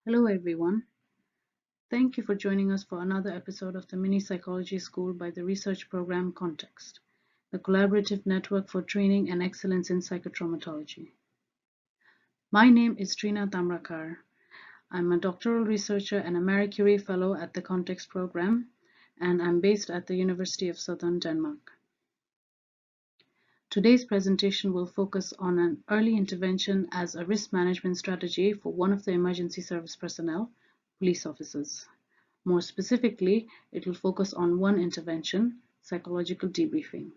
Hello everyone. Thank you for joining us for another episode of the Mini Psychology School by the research program Context, the collaborative network for training and excellence in psychotraumatology. My name is Trina Tamrakar. I'm a doctoral researcher and a Marie Curie Fellow at the Context program, and I'm based at the University of Southern Denmark. Today's presentation will focus on an early intervention as a risk management strategy for one of the emergency service personnel, police officers. More specifically, it will focus on one intervention, psychological debriefing.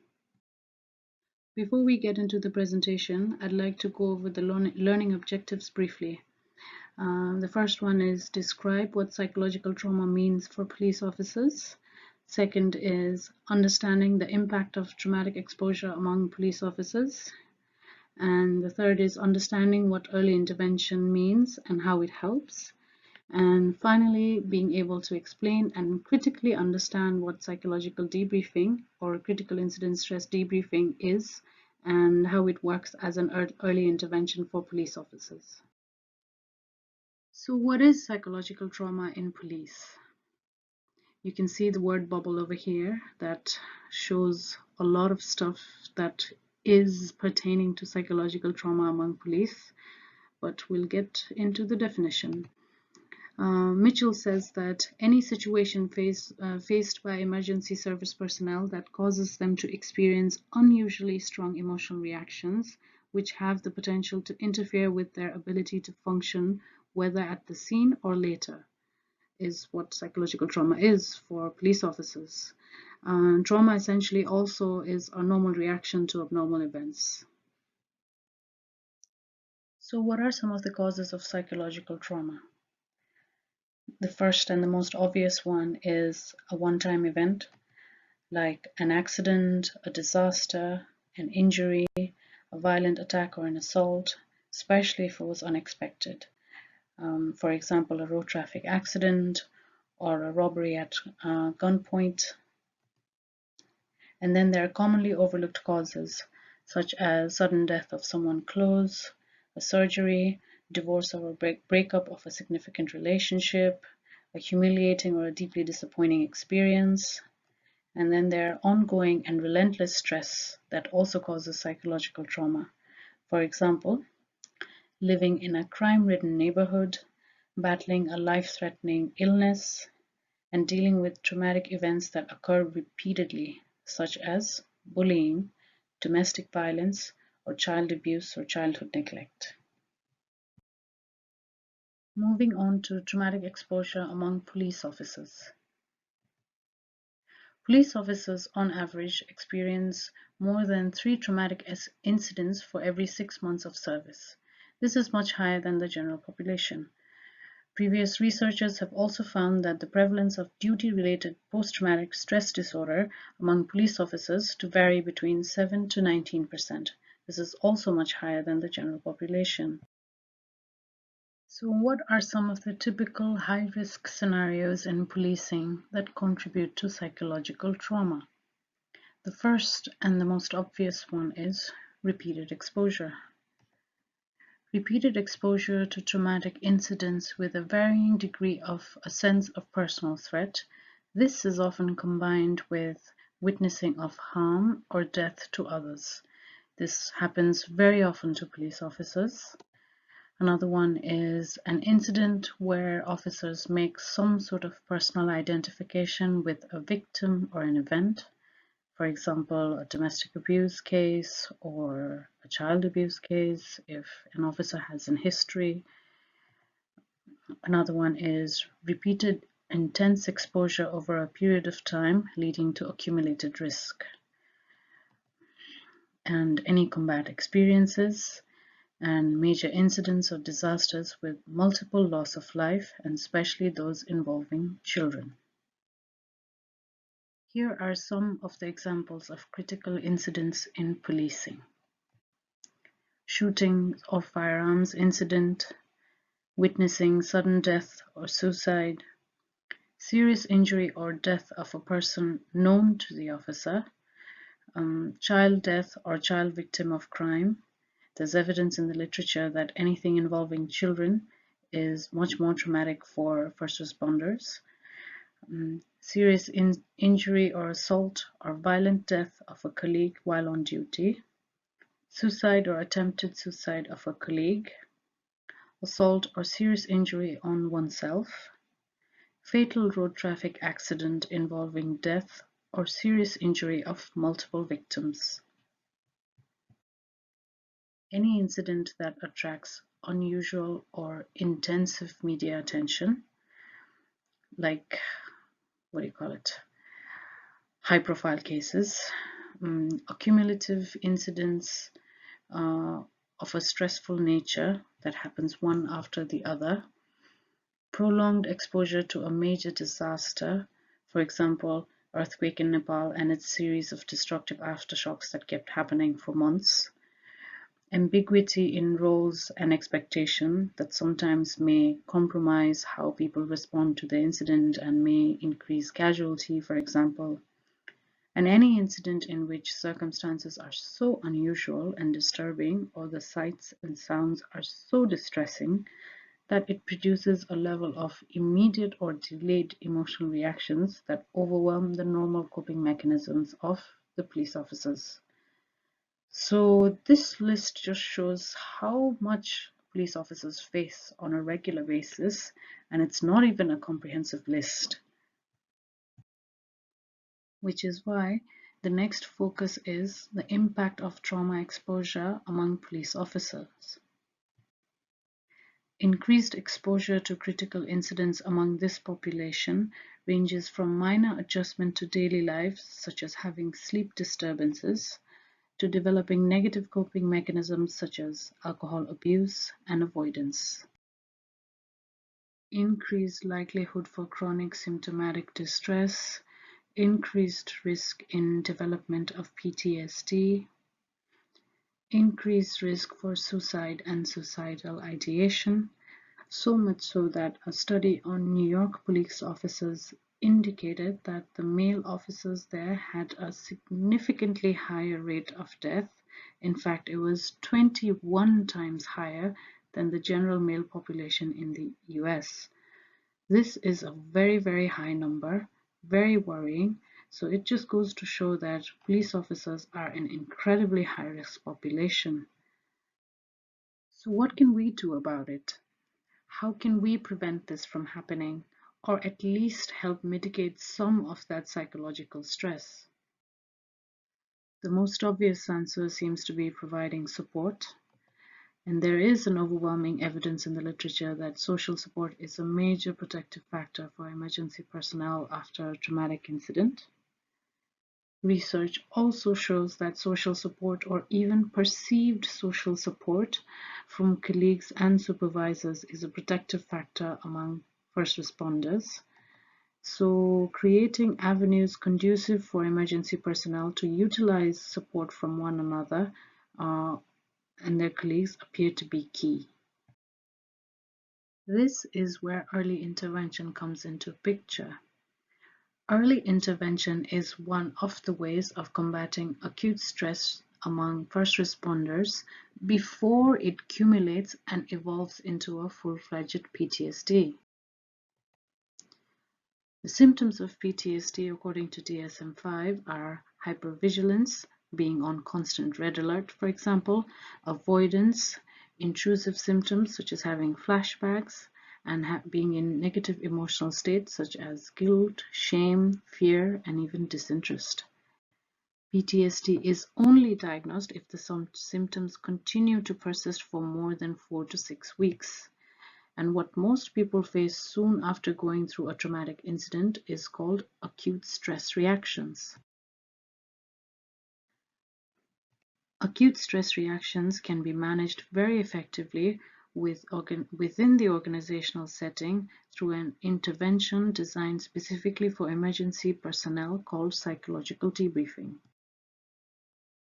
Before we get into the presentation, I'd like to go over the learning objectives briefly. The first one is describe what psychological trauma means for police officers. Second is understanding the impact of traumatic exposure among police officers. And the third is understanding what early intervention means and how it helps. And finally, being able to explain and critically understand what psychological debriefing or critical incident stress debriefing is and how it works as an early intervention for police officers. So what is psychological trauma in police? You can see the word bubble over here that shows a lot of stuff that is pertaining to psychological trauma among police, but we'll get into the definition. Mitchell says that any situation faced by emergency service personnel that causes them to experience unusually strong emotional reactions, which have the potential to interfere with their ability to function, whether at the scene or later, is what psychological trauma is for police officers. Trauma essentially also is a normal reaction to abnormal events. So what are some of the causes of psychological trauma? The first and the most obvious one is a one-time event, like an accident, a disaster, an injury, a violent attack or an assault, especially if it was unexpected. For example, a road traffic accident or a robbery at gunpoint. And then there are commonly overlooked causes, such as sudden death of someone close, a surgery, divorce or a breakup of a significant relationship, a humiliating or a deeply disappointing experience. And then there are ongoing and relentless stress that also causes psychological trauma. For example, living in a crime-ridden neighborhood, battling a life-threatening illness, and dealing with traumatic events that occur repeatedly, such as bullying, domestic violence, or child abuse or childhood neglect. Moving on to traumatic exposure among police officers. Police officers, on average, experience more than 3 traumatic incidents for every 6 months of service. This is much higher than the general population. Previous researchers have also found that the prevalence of duty-related post-traumatic stress disorder among police officers to vary between 7 to 19%. This is also much higher than the general population. So what are some of the typical high-risk scenarios in policing that contribute to psychological trauma? The first and the most obvious one is repeated exposure. Repeated exposure to traumatic incidents with a varying degree of a sense of personal threat. This is often combined with witnessing of harm or death to others. This happens very often to police officers. Another one is an incident where officers make some sort of personal identification with a victim or an event. For example, a domestic abuse case or a child abuse case if an officer has a history. Another one is repeated intense exposure over a period of time leading to accumulated risk. And any combat experiences and major incidents or disasters with multiple loss of life, and especially those involving children. Here are some of the examples of critical incidents in policing. Shooting or firearms incident, witnessing sudden death or suicide, serious injury or death of a person known to the officer, child death or child victim of crime. There's evidence in the literature that anything involving children is much more traumatic for first responders. Serious injury or assault or violent death of a colleague while on duty, suicide or attempted suicide of a colleague, assault or serious injury on oneself, fatal road traffic accident involving death or serious injury of multiple victims. Any incident that attracts unusual or intensive media attention, like, high-profile cases, accumulative incidents of a stressful nature that happens one after the other, prolonged exposure to a major disaster, for example, earthquake in Nepal and its series of destructive aftershocks that kept happening for months, ambiguity in roles and expectation that sometimes may compromise how people respond to the incident and may increase casualty, for example, and any incident in which circumstances are so unusual and disturbing or the sights and sounds are so distressing that it produces a level of immediate or delayed emotional reactions that overwhelm the normal coping mechanisms of the police officers. So this list just shows how much police officers face on a regular basis, and it's not even a comprehensive list. Which is why the next focus is the impact of trauma exposure among police officers. Increased exposure to critical incidents among this population ranges from minor adjustment to daily lives, such as having sleep disturbances, to developing negative coping mechanisms such as alcohol abuse and avoidance. Increased likelihood for chronic symptomatic distress, increased risk in development of PTSD, increased risk for suicide and suicidal ideation, so much so that a study on New York police officers indicated that the male officers there had a significantly higher rate of death. In fact, it was 21 times higher than the general male population in the US. This is a very, very high number, very worrying. So it just goes to show that police officers are an incredibly high-risk population. So what can we do about it? How can we prevent this from happening, or at least help mitigate some of that psychological stress? The most obvious answer seems to be providing support. And there is an overwhelming evidence in the literature that social support is a major protective factor for emergency personnel after a traumatic incident. Research also shows that social support or even perceived social support from colleagues and supervisors is a protective factor among first responders. So creating avenues conducive for emergency personnel to utilize support from one another and their colleagues appear to be key. This is where early intervention comes into picture. Early intervention is one of the ways of combating acute stress among first responders before it accumulates and evolves into a full-fledged PTSD. The symptoms of PTSD according to DSM-5 are hypervigilance, being on constant red alert, for example, avoidance, intrusive symptoms such as having flashbacks, and being in negative emotional states such as guilt, shame, fear, and even disinterest. PTSD is only diagnosed if the symptoms continue to persist for more than 4 to 6 weeks. And what most people face soon after going through a traumatic incident is called acute stress reactions. Acute stress reactions can be managed very effectively within the organizational setting through an intervention designed specifically for emergency personnel called psychological debriefing.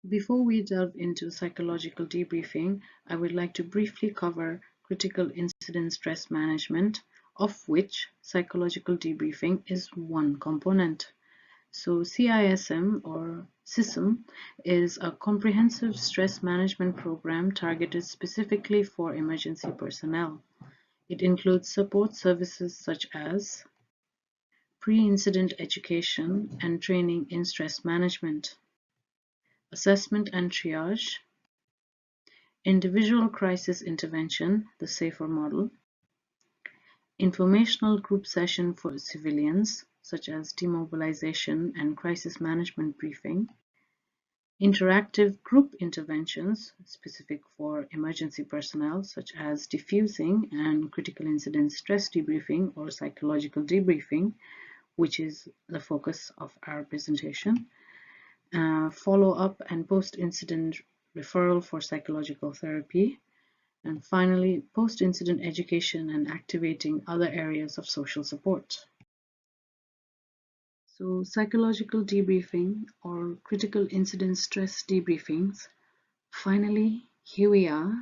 Before we delve into psychological debriefing, I would like to briefly cover critical incident stress management, of which psychological debriefing is one component. So CISM or CISM is a comprehensive stress management program targeted specifically for emergency personnel. It includes support services such as pre-incident education and training in stress management, assessment and triage, individual crisis intervention, the SAFER model, informational group session for civilians, such as demobilization and crisis management briefing, interactive group interventions specific for emergency personnel, such as diffusing and critical incident stress debriefing or psychological debriefing, which is the focus of our presentation, follow-up and post-incident referral for psychological therapy, and finally, post-incident education and activating other areas of social support. So psychological debriefing or critical incident stress debriefings. Finally, here we are.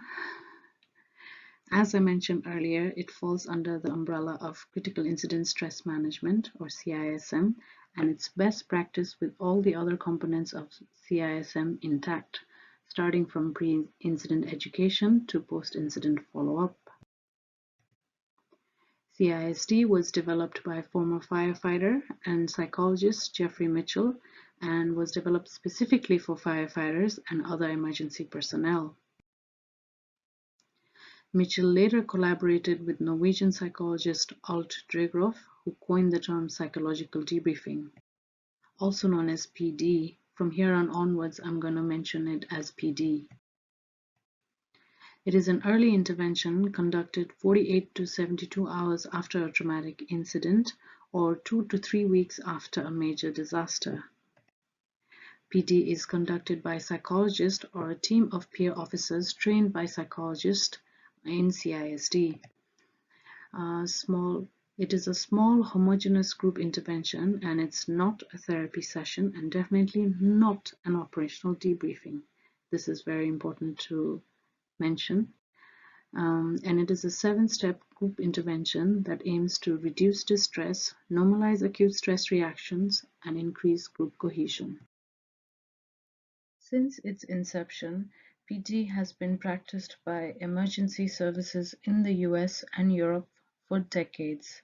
As I mentioned earlier, it falls under the umbrella of Critical Incident Stress Management or CISM, and it's best practice with all the other components of CISM intact, starting from pre-incident education to post-incident follow-up. CISD was developed by former firefighter and psychologist Jeffrey Mitchell and was developed specifically for firefighters and other emergency personnel. Mitchell later collaborated with Norwegian psychologist Alt Dregroff, who coined the term psychological debriefing, also known as PD. From here on onwards, I'm going to mention it as PD. It is an early intervention conducted 48 to 72 hours after a traumatic incident or 2 to 3 weeks after a major disaster. PD is conducted by a psychologist or a team of peer officers trained by psychologists in CISD. It is a small homogeneous group intervention, and it's not a therapy session and definitely not an operational debriefing. This is very important to mention. And it is a 7-step group intervention that aims to reduce distress, normalize acute stress reactions, and increase group cohesion. Since its inception, PD has been practiced by emergency services in the US and Europe for decades.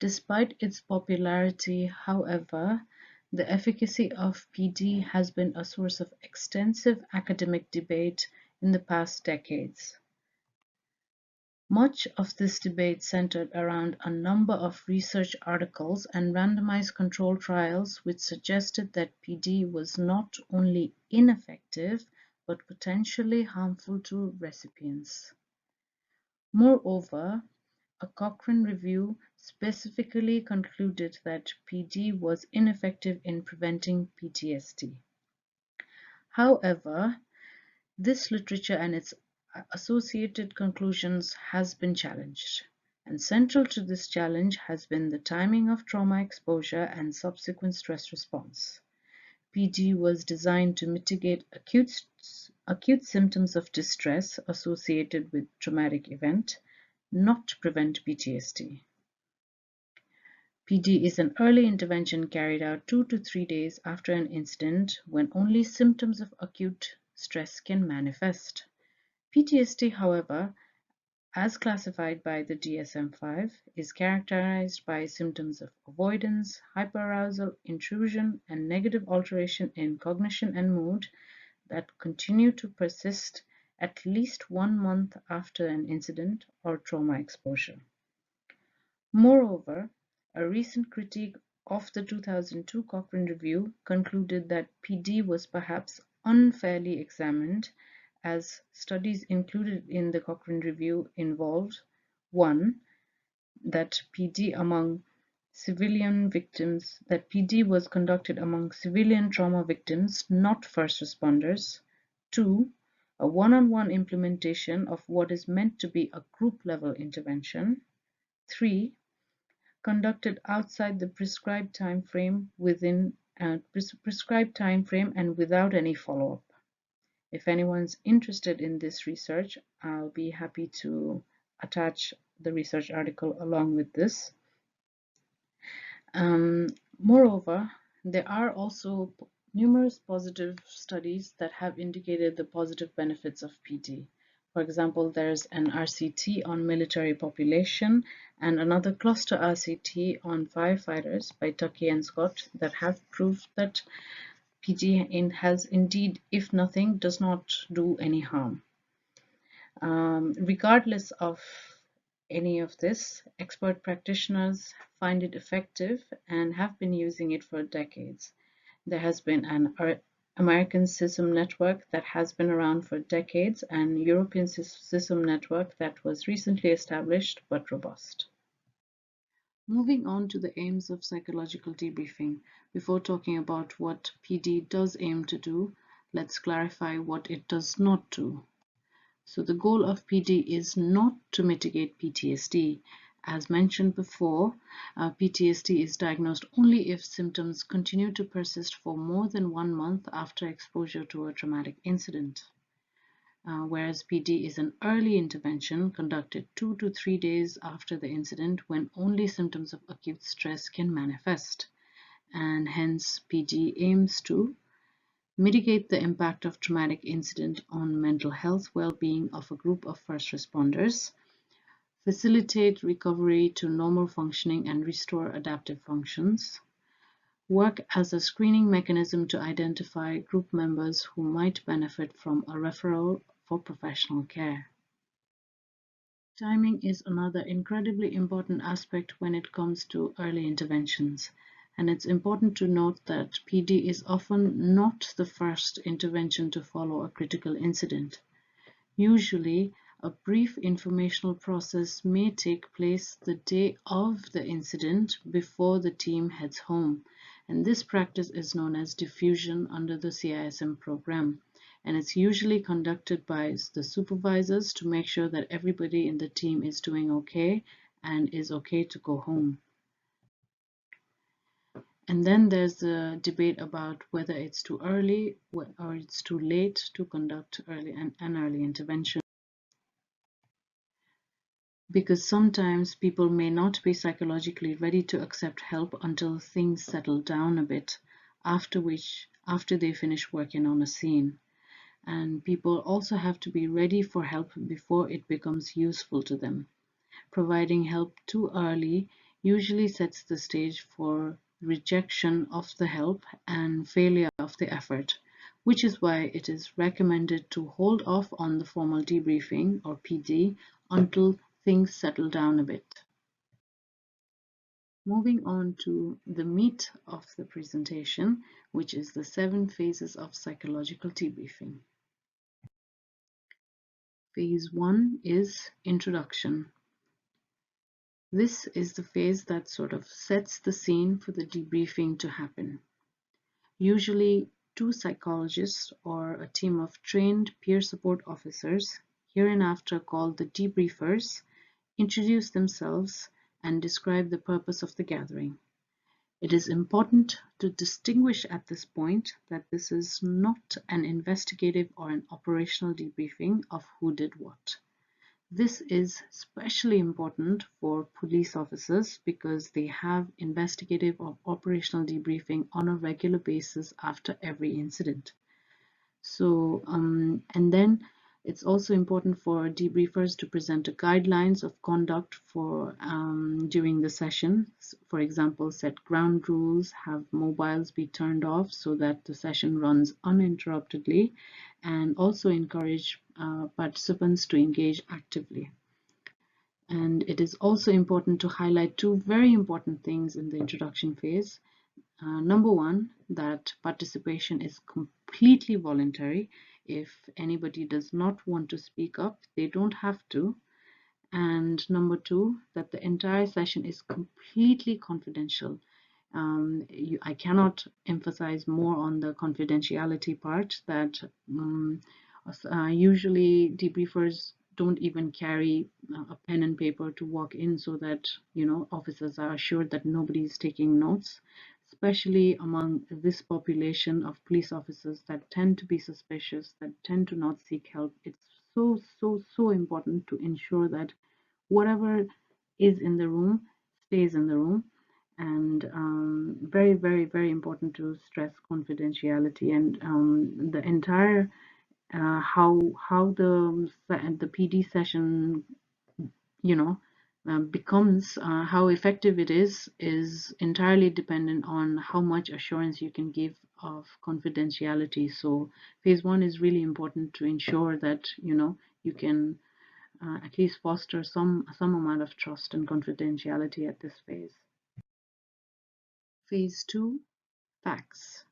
Despite its popularity, however, the efficacy of PD has been a source of extensive academic debate in the past decades. Much of this debate centered around a number of research articles and randomized controlled trials which suggested that PD was not only ineffective but potentially harmful to recipients. Moreover, a Cochrane review specifically concluded that PD was ineffective in preventing PTSD. However, this literature and its associated conclusions has been challenged, and central to this challenge has been the timing of trauma exposure and subsequent stress response. PD was designed to mitigate acute symptoms of distress associated with traumatic event, not to prevent PTSD. PD is an early intervention carried out 2 to 3 days after an incident when only symptoms of acute stress can manifest. PTSD, however, as classified by the DSM-5, is characterized by symptoms of avoidance, hyperarousal, intrusion, and negative alteration in cognition and mood that continue to persist at least 1 month after an incident or trauma exposure. Moreover, a recent critique of the 2002 Cochrane Review concluded that PD was perhaps unfairly examined, as studies included in the Cochrane Review involved 1. That PD was conducted among civilian trauma victims, not first responders. 2. A one-on-one implementation of what is meant to be a group-level intervention. 3. Conducted outside the prescribed time frame and without any follow-up. If anyone's interested in this research, I'll be happy to attach the research article along with this. Moreover, there are also numerous positive studies that have indicated the positive benefits of PD. For example, there's an RCT on military population and another cluster RCT on firefighters by Tuckey and Scott that have proved that PD has indeed, if nothing, does not do any harm. Regardless of any of this, expert practitioners find it effective and have been using it for decades. There has been an American CISM network that has been around for decades and European CISM network that was recently established but robust. Moving on to the aims of psychological debriefing. Before talking about what PD does aim to do, let's clarify what it does not do. So the goal of PD is not to mitigate PTSD. As mentioned before, PTSD is diagnosed only if symptoms continue to persist for more than 1 month after exposure to a traumatic incident. Whereas PD is an early intervention conducted 2 to 3 days after the incident when only symptoms of acute stress can manifest. And hence PD aims to mitigate the impact of traumatic incident on mental health well-being of a group of first responders, facilitate recovery to normal functioning and restore adaptive functions, work as a screening mechanism to identify group members who might benefit from a referral for professional care. Timing is another incredibly important aspect when it comes to early interventions, and it's important to note that PD is often not the first intervention to follow a critical incident. Usually, a brief informational process may take place the day of the incident before the team heads home, and this practice is known as diffusion under the CISM program, and it's usually conducted by the supervisors to make sure that everybody in the team is doing okay and is okay to go home. And then there's the debate about whether it's too early or it's too late to conduct an early intervention. Because sometimes people may not be psychologically ready to accept help until things settle down a bit, after they finish working on a scene. And people also have to be ready for help before it becomes useful to them. Providing help too early usually sets the stage for rejection of the help and failure of the effort, which is why it is recommended to hold off on the formal debriefing or PD until things settle down a bit. Moving on to the meat of the presentation, which is the 7 phases of psychological debriefing. Phase 1 is introduction. This is the phase that sort of sets the scene for the debriefing to happen. Usually 2 psychologists or a team of trained peer support officers, hereinafter called the debriefers, introduce themselves and describe the purpose of the gathering. It is important to distinguish at this point that this is not an investigative or an operational debriefing of who did what. This is especially important for police officers because they have investigative or operational debriefing on a regular basis after every incident. So, and then it's also important for debriefers to present guidelines of conduct for during the session. For example, set ground rules, have mobiles be turned off so that the session runs uninterruptedly, and also encourage participants to engage actively. And it is also important to highlight 2 very important things in the introduction phase. Number 1, that participation is completely voluntary. If anybody does not want to speak up, they don't have to. And number 2, that the entire session is completely confidential. I cannot emphasize more on the confidentiality part, that usually debriefers don't even carry a pen and paper to walk in so that officers are assured that nobody is taking notes, especially among this population of police officers that tend to be suspicious, that tend to not seek help. It's so important to ensure that whatever is in the room stays in the room, and very important to stress confidentiality. And the entire how the PD session, you know, becomes, how effective it is entirely dependent on how much assurance you can give of confidentiality. So phase one is really important to ensure that, you can at least foster some amount of trust and confidentiality at this phase. Phase two, facts.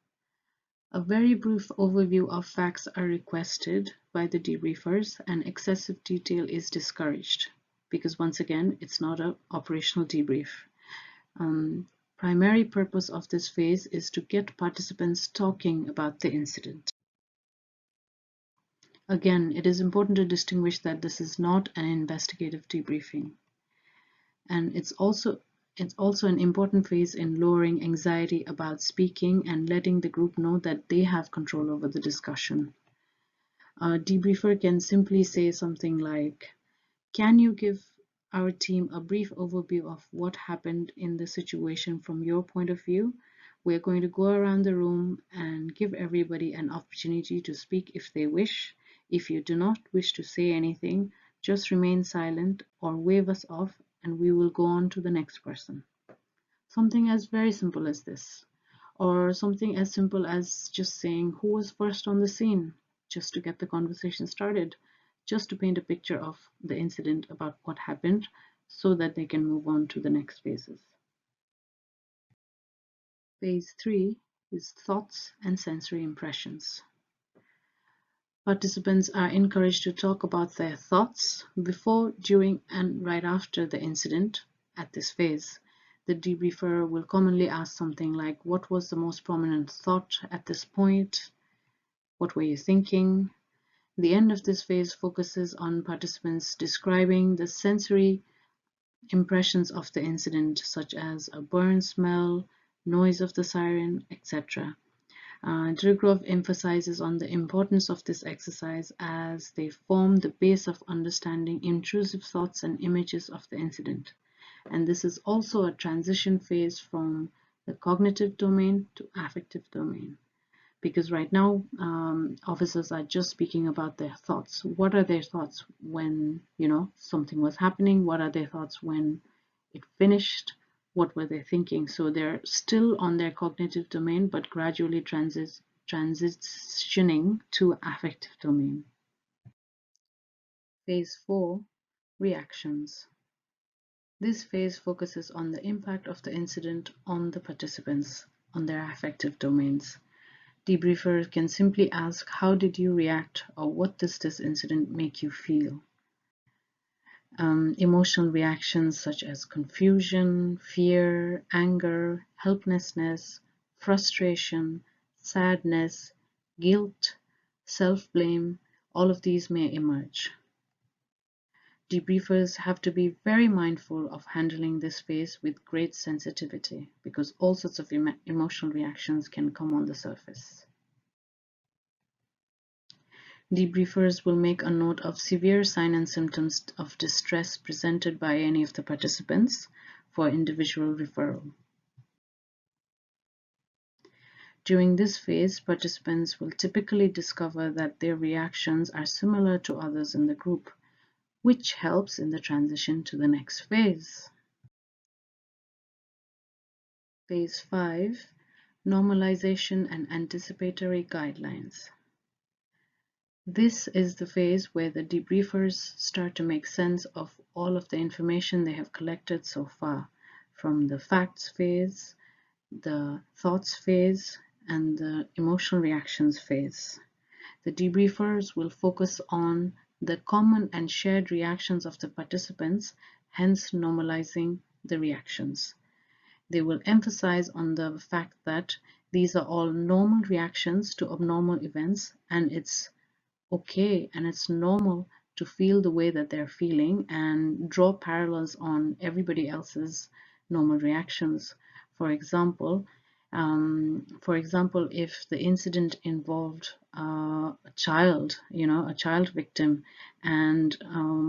A very brief overview of facts are requested by the debriefers, and excessive detail is discouraged because, once again, it's not an operational debrief. Primary purpose of this phase is to get participants talking about the incident. Again, it is important to distinguish that this is not an investigative debriefing, and it's also an important phase in lowering anxiety about speaking and letting the group know that they have control over the discussion. A debriefer can simply say something like, "Can you give our team a brief overview of what happened in the situation from your point of view? We're going to go around the room and give everybody an opportunity to speak if they wish. If you do not wish to say anything, just remain silent or wave us off and we will go on to the next person." Something as very simple as this. Or something as simple as just saying who was first on the scene, just to get the conversation started, just to paint a picture of the incident about what happened so that they can move on to the next phases. Phase 3 is thoughts and sensory impressions. Participants are encouraged to talk about their thoughts before, during, and right after the incident at this phase. The debriefer will commonly ask something like, "What was the most prominent thought at this point? What were you thinking?" The end of this phase focuses on participants describing the sensory impressions of the incident, such as a burn smell, noise of the siren, etc. Dirgrove emphasizes on the importance of this exercise as they form the base of understanding intrusive thoughts and images of the incident. And this is also a transition phase from the cognitive domain to affective domain. Because right now, officers are just speaking about their thoughts. What are their thoughts when, something was happening? What are their thoughts when it finished? What were they thinking? So they're still on their cognitive domain, but gradually transitioning to affective domain. Phase 4, reactions. This phase focuses on the impact of the incident on the participants, on their affective domains. Debriefers can simply ask, "How did you react?" or "What does this incident make you feel?" Emotional reactions such as confusion, fear, anger, helplessness, frustration, sadness, guilt, self-blame, all of these may emerge. Debriefers have to be very mindful of handling this phase with great sensitivity because all sorts of emotional reactions can come on the surface. Debriefers will make a note of severe signs and symptoms of distress presented by any of the participants for individual referral. During this phase, participants will typically discover that their reactions are similar to others in the group, which helps in the transition to the next phase. Phase 5, Normalization and Anticipatory Guidelines. This is the phase where the debriefers start to make sense of all of the information they have collected so far, from the facts phase, the thoughts phase, and the emotional reactions phase. The debriefers will focus on the common and shared reactions of the participants, hence normalizing the reactions. They will emphasize on the fact that these are all normal reactions to abnormal events, and it's okay and it's normal to feel the way that they're feeling and draw parallels on everybody else's normal reactions. For example, if the incident involved a child, a child victim, and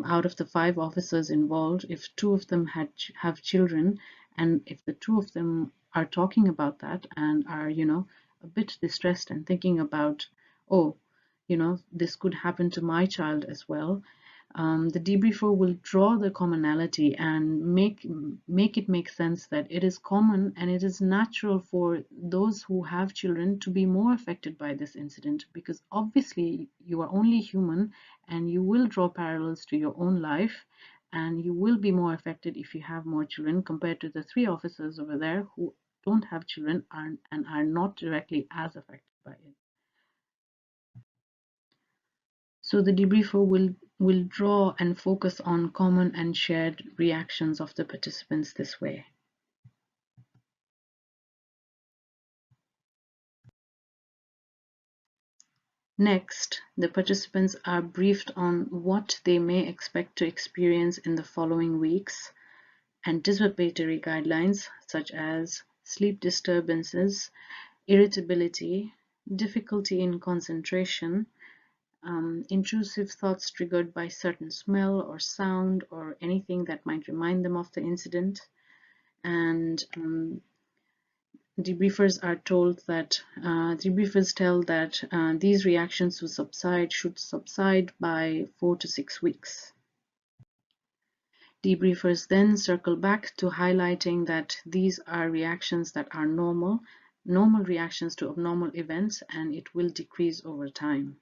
out of the 5 officers involved, if 2 of them have children, and if the 2 of them are talking about that and are, a bit distressed and thinking about, oh, this could happen to my child as well. The debriefer will draw the commonality and make it make sense that it is common and it is natural for those who have children to be more affected by this incident, because obviously you are only human and you will draw parallels to your own life, and you will be more affected if you have more children compared to the three officers over there who don't have children and are not directly as affected by it. So the debriefer will draw and focus on common and shared reactions of the participants this way. Next, the participants are briefed on what they may expect to experience in the following weeks. Anticipatory guidelines such as sleep disturbances, irritability, difficulty in concentration, intrusive thoughts triggered by certain smell or sound or anything that might remind them of the incident. And debriefers tell that these reactions should subside by 4 to 6 weeks. Debriefers then circle back to highlighting that these are reactions that are normal reactions to abnormal events, and it will decrease over time.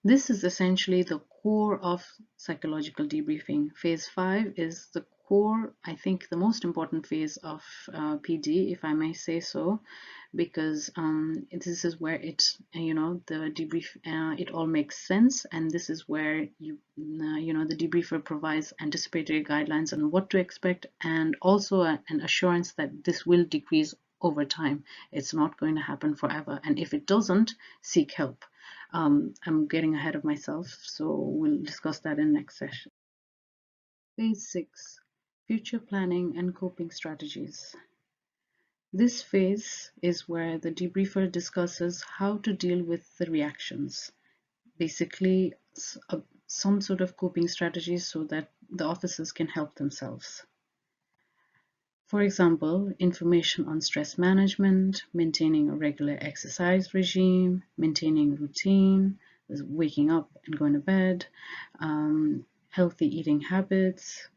This is essentially the core of psychological debriefing. Phase 5 is the core, I think the most important phase of PD, if I may say so, because this is where the debrief, it all makes sense, and this is where the debriefer provides anticipatory guidelines on what to expect, and also an assurance that this will decrease over time. It's not going to happen forever, and if it doesn't, seek help. I'm getting ahead of myself, so we'll discuss that in next session. Phase 6, future planning and coping strategies. This phase is where the debriefer discusses how to deal with the reactions, basically some sort of coping strategies so that the officers can help themselves. For example, information on stress management, maintaining a regular exercise regime, maintaining routine, waking up and going to bed, healthy eating habits,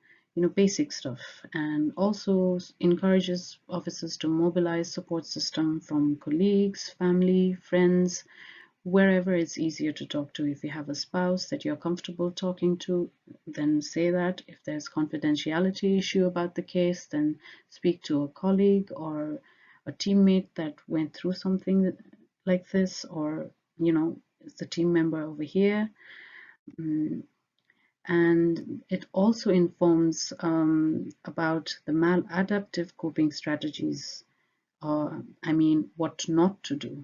basic stuff, and also encourages officers to mobilize support system from colleagues, family, friends, wherever it's easier to talk to. If you have a spouse that you're comfortable talking to, then say that. If there's confidentiality issue about the case, then speak to a colleague or a teammate that went through something like this, or it's a team member over here. And it also informs about the maladaptive coping strategies, what not to do,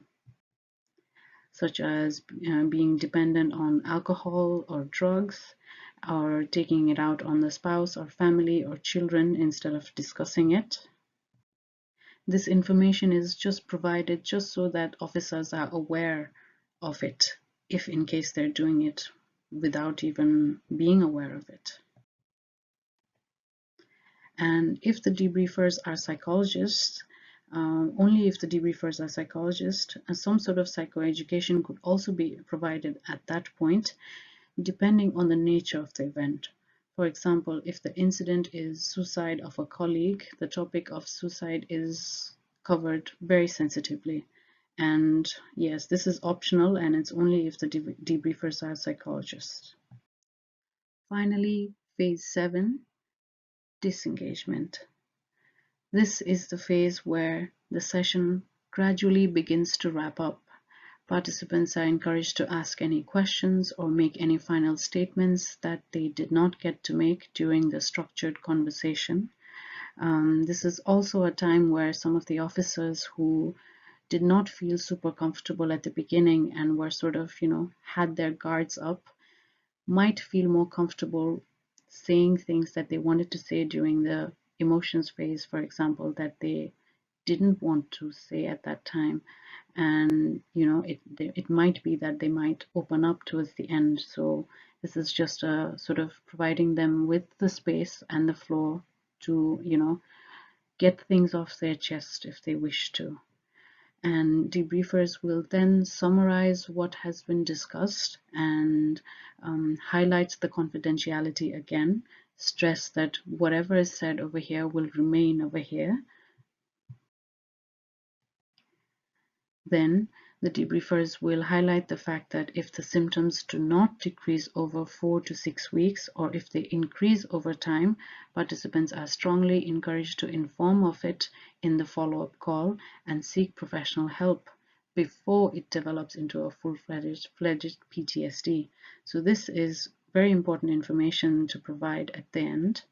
such as being dependent on alcohol or drugs, or taking it out on the spouse or family or children instead of discussing it. This information is just provided just so that officers are aware of it, if in case they're doing it without even being aware of it. And if the debriefers are psychologists, only if the debriefers are psychologists, some sort of psychoeducation could also be provided at that point, depending on the nature of the event. For example, if the incident is suicide of a colleague, the topic of suicide is covered very sensitively. And yes, this is optional, and it's only if the debriefers are psychologists. Finally, phase 7, disengagement. This is the phase where the session gradually begins to wrap up. Participants are encouraged to ask any questions or make any final statements that they did not get to make during the structured conversation. This is also a time where some of the officers who did not feel super comfortable at the beginning and were sort of, had their guards up, might feel more comfortable saying things that they wanted to say during the emotions phase, for example, that they didn't want to say at that time. And it might be that they might open up towards the end. So this is just a sort of providing them with the space and the floor to get things off their chest if they wish to. And debriefers will then summarize what has been discussed and highlight the confidentiality again, stress that whatever is said over here will remain over here. Then the debriefers will highlight the fact that if the symptoms do not decrease over 4 to 6 weeks, or if they increase over time, participants are strongly encouraged to inform of it in the follow-up call and seek professional help before it develops into a full-fledged PTSD. So this is very important information to provide at the end.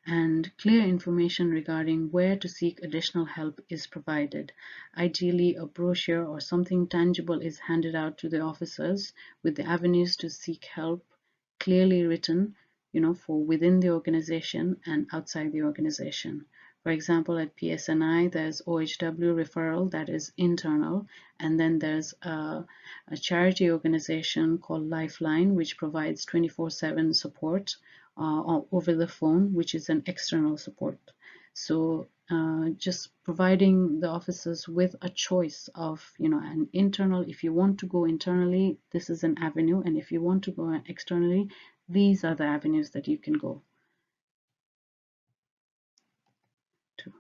And clear information regarding where to seek additional help is provided. Ideally, a brochure or something tangible is handed out to the officers with the avenues to seek help clearly written, for within the organization and outside the organization. For example, at PSNI, there's OHW referral that is internal, and then there's a charity organization called Lifeline, which provides 24/7 support over the phone, which is an external support. So just providing the officers with a choice of, an internal, if you want to go internally, this is an avenue, and if you want to go externally, these are the avenues that you can go to.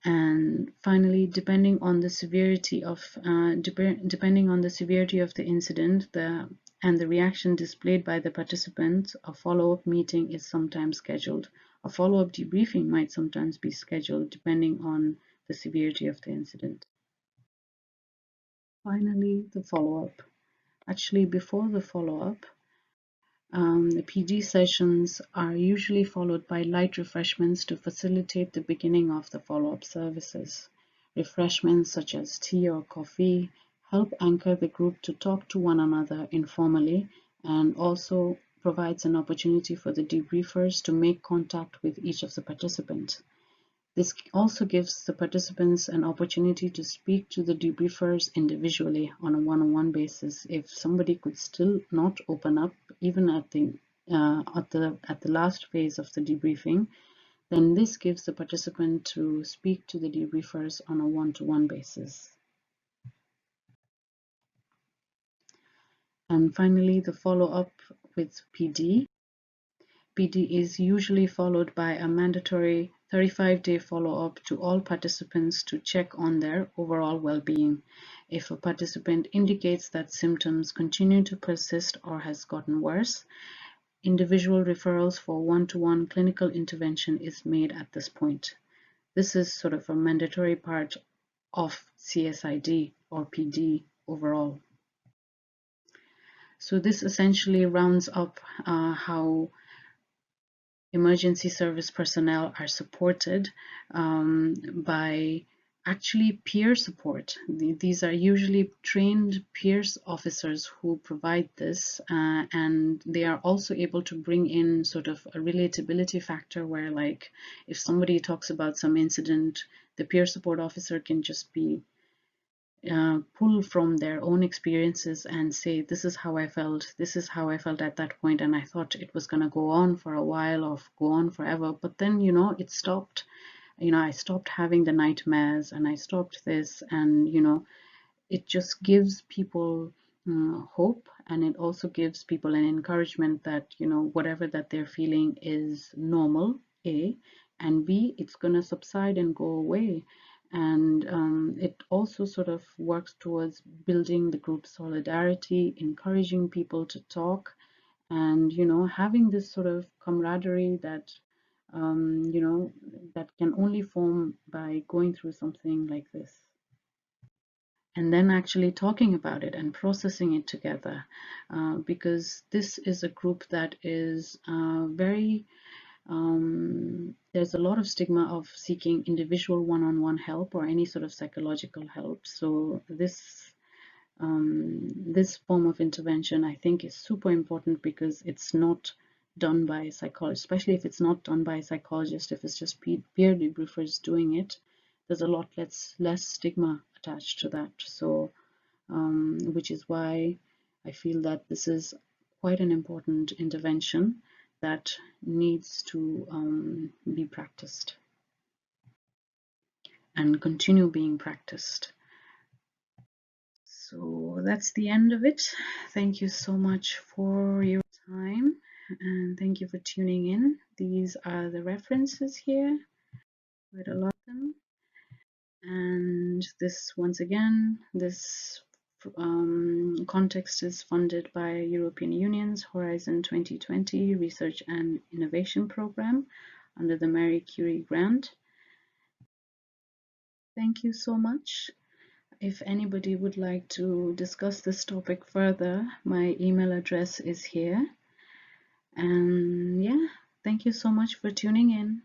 And finally, depending on the severity of the incident, and the reaction displayed by the participants, a follow-up meeting is sometimes scheduled. A follow-up debriefing might sometimes be scheduled depending on the severity of the incident. Finally, the follow-up. Actually, before the follow-up, the PD sessions are usually followed by light refreshments to facilitate the beginning of the follow-up services. Refreshments such as tea or coffee help anchor the group to talk to one another informally, and also provides an opportunity for the debriefers to make contact with each of the participants. This also gives the participants an opportunity to speak to the debriefers individually on a one-on-one basis. If somebody could still not open up, even at the last phase of the debriefing, then this gives the participant to speak to the debriefers on a one-to-one basis. And finally, the follow-up with PD. PD is usually followed by a mandatory 35-day follow-up to all participants to check on their overall well-being. If a participant indicates that symptoms continue to persist or has gotten worse, individual referrals for one-to-one clinical intervention is made at this point. This is sort of a mandatory part of CSID or PD overall. So this essentially rounds up how emergency service personnel are supported by actually peer support. These are usually trained peers officers who provide this, and they are also able to bring in sort of a relatability factor where, like, if somebody talks about some incident, the peer support officer can just be pull from their own experiences and say, this is how I felt at that point, and I thought it was going to go on for a while or go on forever, but then it stopped. I stopped having the nightmares, and I stopped this, and it just gives people hope, and it also gives people an encouragement that whatever that they're feeling is normal, A, and B, it's going to subside and go away. And it also sort of works towards building the group solidarity, encouraging people to talk, and having this sort of camaraderie that that can only form by going through something like this, and then actually talking about it and processing it together, because this is a group that is very there's a lot of stigma of seeking individual one-on-one help or any sort of psychological help. So this form of intervention, I think, is super important because it's not done by a psychologist, especially if it's not done by a psychologist. If it's just peer debriefers doing it, there's a lot less stigma attached to that. So which is why I feel that this is quite an important intervention that needs to be practiced. and continue being practiced. So that's the end of it. Thank you so much for your time, and thank you for tuning in. These are the references here, quite a lot of them. And this, once again, this context is funded by European Union's Horizon 2020 Research and Innovation Program under the Marie Curie Grant. Thank you so much. If anybody would like to discuss this topic further, my email address is here. And yeah, thank you so much for tuning in.